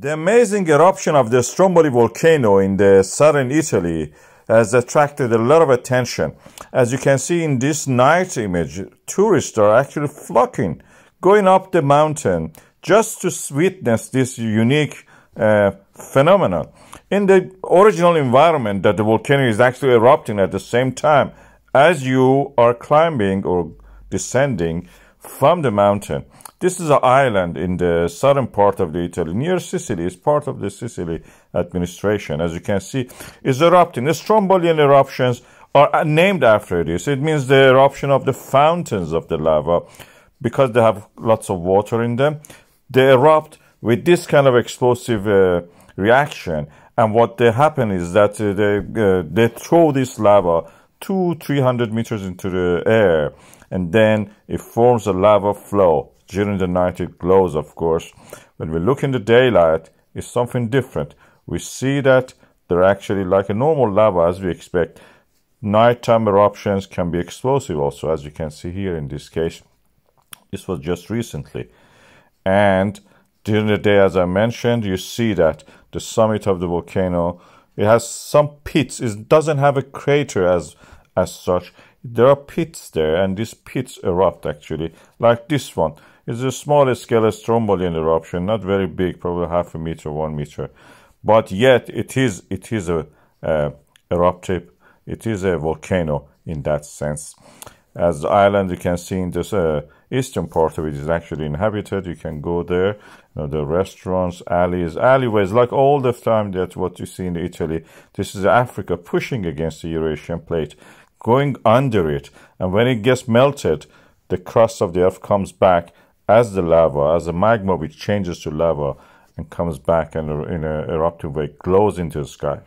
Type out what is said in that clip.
The amazing eruption of the Stromboli volcano in the southern Italy has attracted a lot of attention. As you can see in this night image, tourists are actually flocking, going up the mountain just to witness this unique phenomenon. In the original environment that the volcano is actually erupting at the same time as you are climbing or descending from the mountain. This is an island in the southern part of Italy, near Sicily. It's part of the Sicily administration. As you can see, it's erupting. The Strombolian eruptions are named after this. It means the eruption of the fountains of the lava, because they have lots of water in them. They erupt with this kind of explosive reaction. And what they happen is that they throw this lava 200-300 meters into the air, and then it forms a lava flow. During the night it glows, of course. When we look in the daylight, it's something different. We see that they're actually like a normal lava, as we expect. Nighttime eruptions can be explosive also, as you can see here in this case. This was just recently. And during the day, as I mentioned, you see that the summit of the volcano, it has some pits. It doesn't have a crater as such. There are pits there, and these pits erupt actually, like this one. It's a small scale Strombolian eruption, not very big, probably 0.5 meter, 1 meter. But yet it is a eruptive, it is a volcano in that sense. As the island, you can see in this eastern part of it is actually inhabited. You can go there. The restaurants, alleyways, like all the time that what you see in Italy. This is Africa pushing against the Eurasian plate, going under it. And when it gets melted, the crust of the earth comes back as the lava, as the magma, which changes to lava and comes back and in an eruptive way glows into the sky.